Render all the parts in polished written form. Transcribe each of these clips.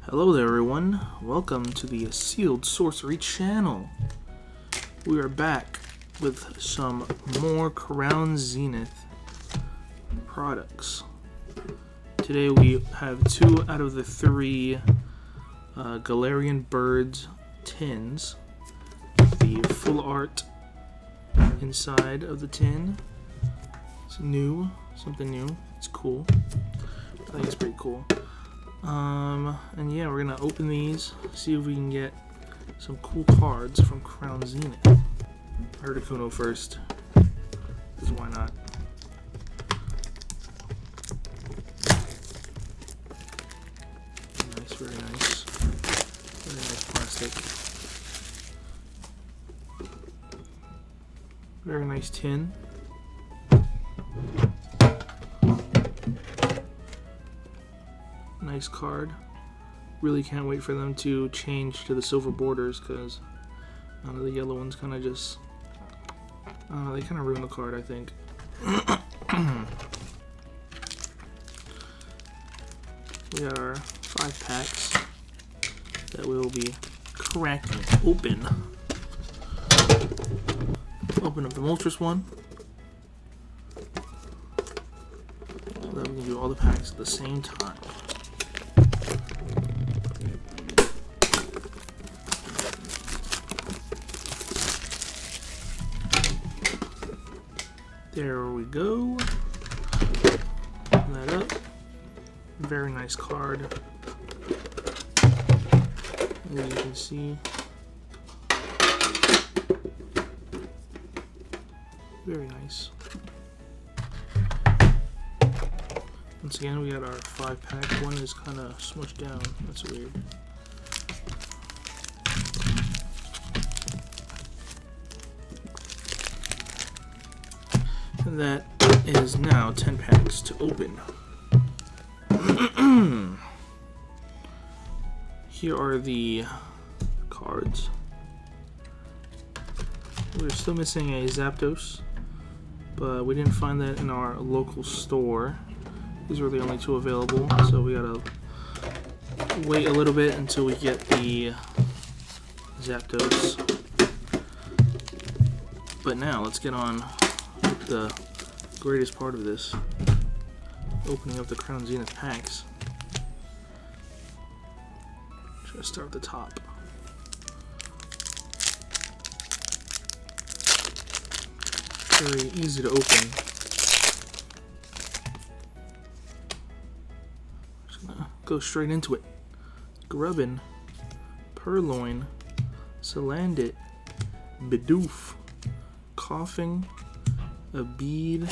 Hello there everyone, welcome to the Sealed Sorcery channel. We are back with some more Crown Zenith products. Today we have 2 out of the 3 Galarian birds tins. The full art inside of the tin. It's new, something new, it's cool. I think it's pretty cool. And yeah, we're gonna open these, see if we can get some cool cards from Crown Zenith. Articuno first, because why not? Nice, very nice. Very nice plastic. Very nice tin. Nice card. Really can't wait for them to change to the silver borders because the yellow ones kind of just they kind of ruin the card, I think. We got our 5 packs that we'll be cracking open. Open up the Moltres one so that we can do all the packs at the same time. There we go. Open that up. Very nice card. As you can see. Very nice. Once again, we got our 5-pack. One is kind of smushed down. That's weird. And that is now 10 packs to open. Here are the cards. We're still missing a Zapdos, but we didn't find that in our local store. These were the only 2 available, so we gotta wait a little bit until we get the Zapdos. But now let's get on with the greatest part of this, opening up the Crown Zenith packs. Should I start at the top? Very easy to open. Just gonna go straight into it. Grubbin, Purloin, Salandit, Bidoof, Coughing, a bead,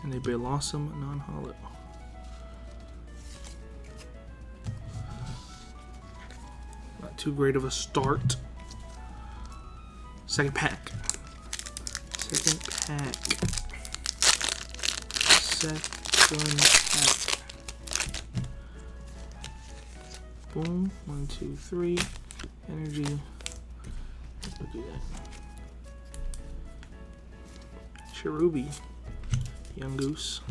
and a Blossom non-hollow. Not too great of a start. Second pack. Second pack. Boom. 1, 2, 3. Energy. Let's do that. Cherubi, Yungoos,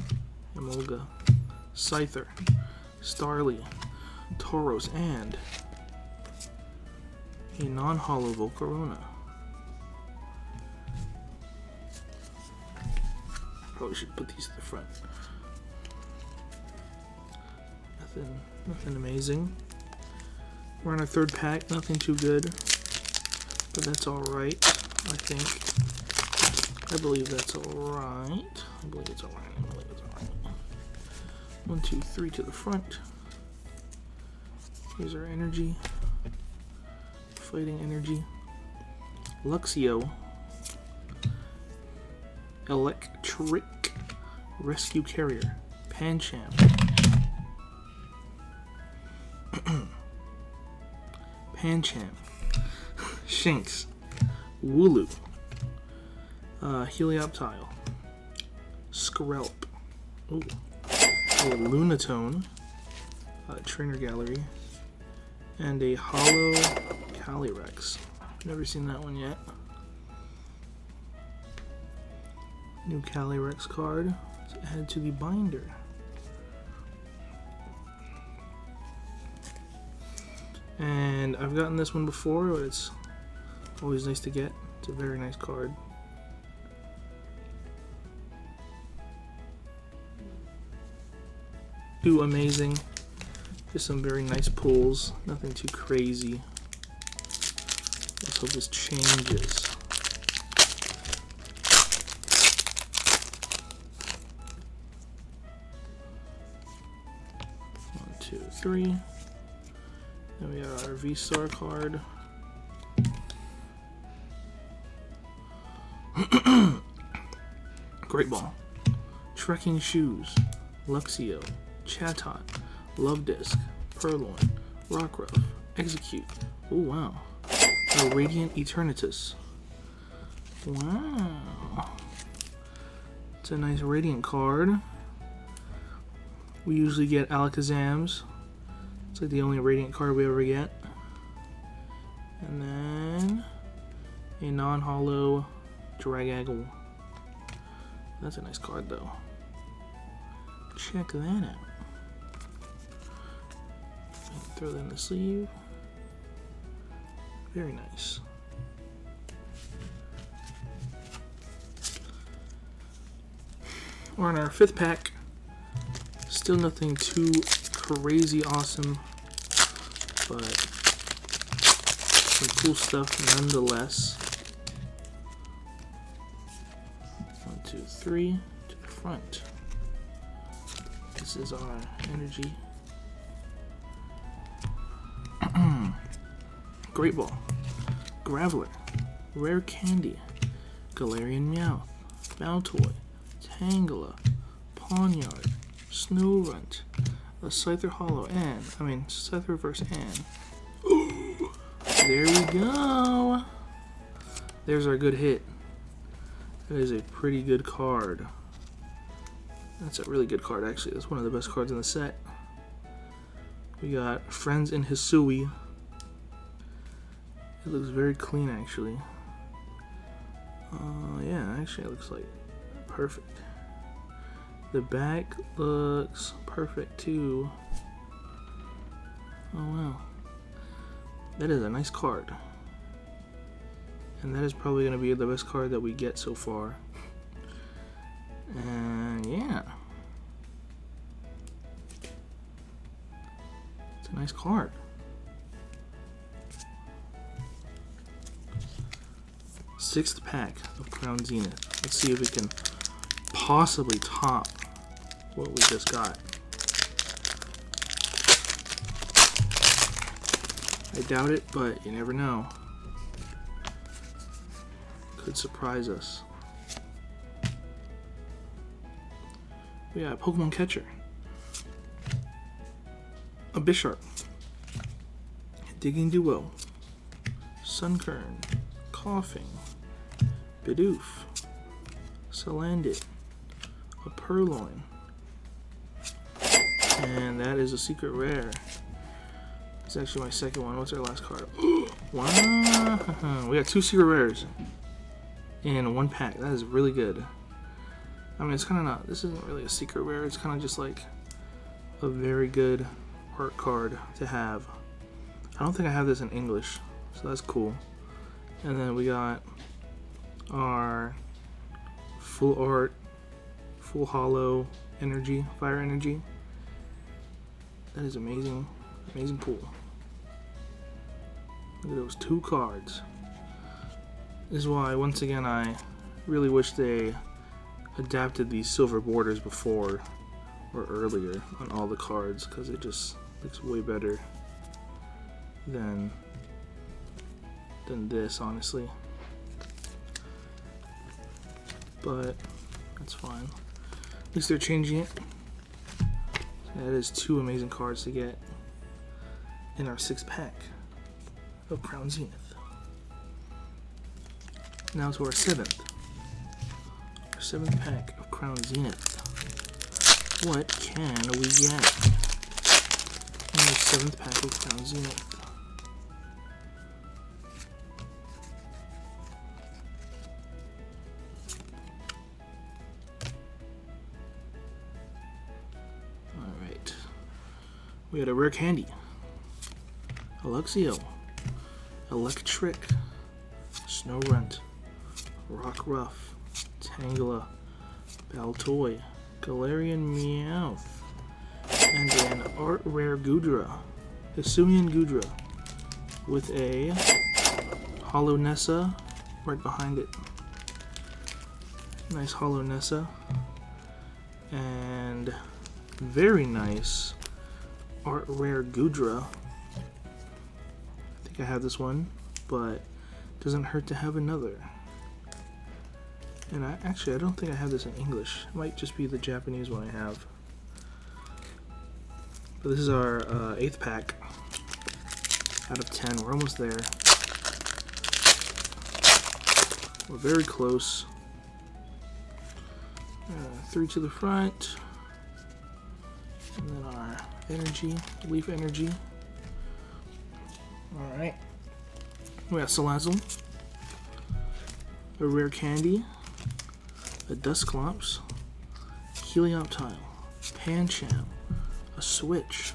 Emolga, Scyther, Starly, Tauros, and a non-hollow Volcarona. Probably should put these to the front. Nothing amazing. We're on our 3rd pack, nothing too good, but that's alright, I think. I believe that's alright. I believe it's alright. 1, 2, 3 to the front. Here's our energy. Fighting energy. Luxio. Electric Rescue Carrier. Pancham. Pancham. Shinx. Wooloo. Helioptile, Skrelp, ooh, a Lunatone, Trainer Gallery, and a Hollow Calyrex. Never seen that one yet. New Calyrex card. Let's add to the binder. And I've gotten this one before, but it's always nice to get. It's a very nice card. Too amazing. Just some very nice pulls. Nothing too crazy. Let's hope this changes. One, two, three. Then we got our V-Star card. Great Ball. Trekking Shoes. Luxio. Chatot. Love Disc. Purloin. Rockruff. Execute. Oh wow. A Radiant Eternatus. Wow. It's a nice Radiant card. We usually get Alakazams. It's like the only Radiant card we ever get. And then a non-holo Dragaggle. That's a nice card though. Check that out. Throw that in the sleeve. Very nice. We're on our 5th pack. Still nothing too crazy awesome, but some cool stuff nonetheless. 1, 2, 3 to the front. This is our energy. Great Ball, Graveler, Rare Candy, Galarian Meowth, Baltoy, Tangela, Pawniard, Snorunt, a Scyther Holo, and Scyther Reverse, and ooh, there we go. There's our good hit. That is a pretty good card. That's a really good card actually. That's one of the best cards in the set. We got Friends in Hisui. It looks very clean actually. Yeah, actually it looks like perfect. The back looks perfect too. Oh wow. That is a nice card. And that is probably going to be the best card that we get so far. And yeah. It's a nice card. Sixth pack of Crown Zenith. Let's see if we can possibly top what we just got. I doubt it, but you never know. Could surprise us. We got a Pokemon Catcher, a Bisharp, Digging Duo, Sunkern, Coughing, Bidoof, Salandit, a Purloin, and that is a secret rare. It's actually my second one. What's our last card? Wow! We got 2 secret rares in 1 pack. That is really good. I mean, it's kind of not, this isn't really a secret rare. It's kind of just like a very good art card to have. I don't think I have this in English, so that's cool. And then we got our full art, full holo energy, fire energy. That is amazing, amazing pool. Look at those 2 cards. This is why, once again, I really wish they adapted these silver borders before or earlier on all the cards, because it just looks way better than this, honestly. But that's fine. At least they're changing it. That is 2 amazing cards to get in our 6th pack of Crown Zenith. Now to our 7th. Our 7th pack of Crown Zenith. What can we get in our 7th pack of Crown Zenith? Alright. We got a Rare Candy, Luxio, Electric, Snorunt, Rockruff, Tangela, Baltoy, Galarian Meowth, and an Art Rare Goodra, Hisuian Goodra, with a Hollow Nessa right behind it. Nice Hollow Nessa, and very nice Art Rare Goodra. I think I have this one, but doesn't hurt to have another. And I don't think I have this in English. It might just be the Japanese one I have. But this is our 8th pack out of 10. We're almost there. We're very close. 3 to the front. And then our energy, leaf energy. Alright. We got Salazzle, a Rare Candy, a Dusclops, Helioptile, Pancham, a Switch,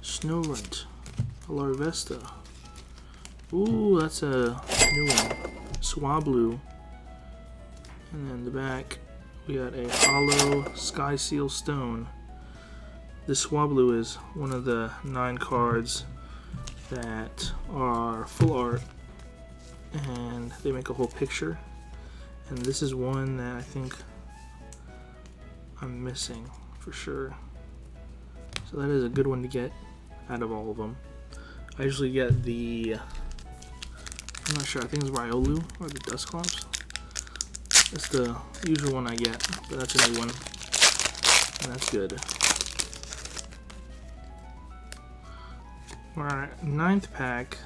Snorunt, a Larvesta. Ooh, that's a new one. Swablu. And then the back, we got a Hollow Sky Seal Stone. This Swablu is one of the 9 cards that are full art, and they make a whole picture. And this is one that I think I'm missing for sure. So that is a good one to get out of all of them. I usually get the, I'm not sure, I think it's Riolu or the Dusclops. That's the usual one I get, but that's a new one, and that's good. Alright, 9th pack,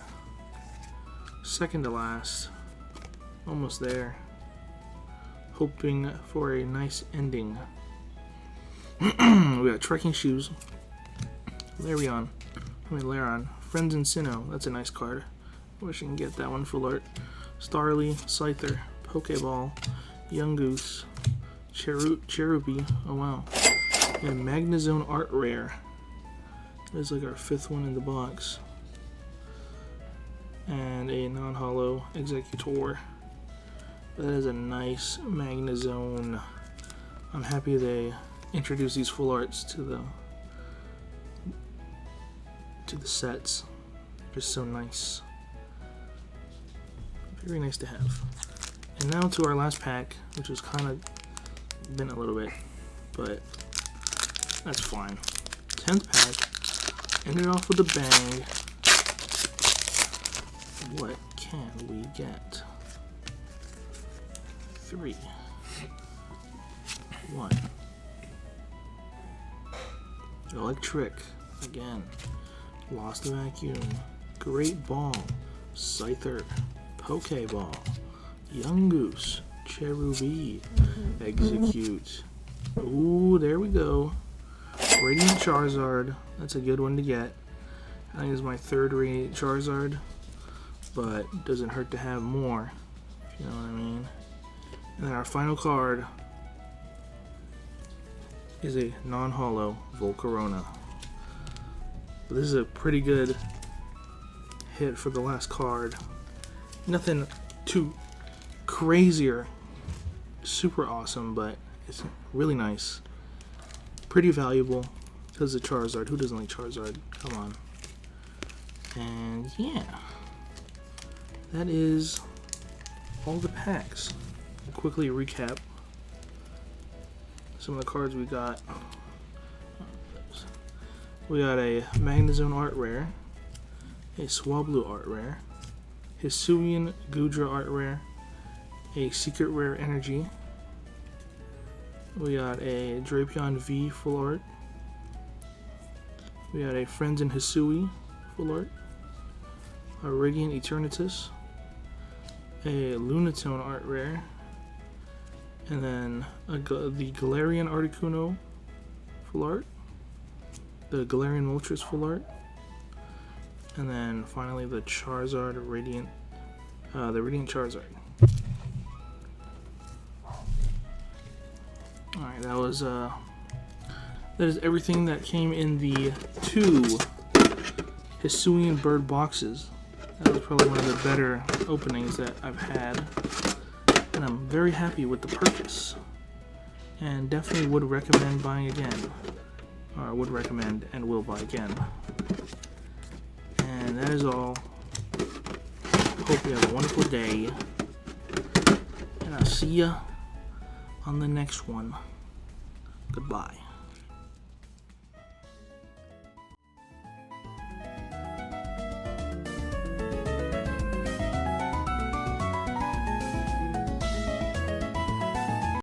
second to last, almost there. Hoping for a nice ending. We got Trekking Shoes, Lairon, Friends in Sinnoh, that's a nice card. Wish I can get that one full art. Starly, Scyther, Pokeball, Young Goose, Cherubi, oh wow, and Magnezone Art Rare. That's like our 5th one in the box. And a non-hollow Executor. That is a nice Magnezone. I'm happy they introduced these full arts to the sets. They're so nice. Very nice to have. And now to our last pack, which was kind of been a little bit, but that's fine. 10th pack. Ended off with a bang. What can we get? 3, 1. Electric again. Lost the Vacuum. Great Ball. Scyther. Pokeball. Young Goose. Cherubi. Execute. Ooh, there we go. Radiant Charizard. That's a good one to get. I think it's my 3rd Radiant Charizard, but doesn't hurt to have more, if you know what I mean. And then our final card is a non-hollow Volcarona. But this is a pretty good hit for the last card. Nothing too crazy or super awesome, but it's really nice. Pretty valuable. Because of Charizard. Who doesn't like Charizard? Come on. And yeah. That is all the packs. I'll quickly recap some of the cards we got. We got a Magnezone Art Rare, a Swablu Art Rare, Hisuian Goodra Art Rare, a Secret Rare Energy. We got a Drapion V Full Art. We got a Friends in Hisui Full Art, a Radiant Eternatus, a Lunatone Art Rare, and then the Galarian Articuno Full Art, the Galarian Moltres Full Art, and then finally the Charizard Radiant, the Radiant Charizard. Alright, that is everything that came in the 2 Hisuian bird boxes. That was probably one of the better openings that I've had. And I'm very happy with the purchase. And definitely would recommend buying again. Or would recommend and will buy again. And that is all. Hope you have a wonderful day. And I'll see ya on the next one. Goodbye.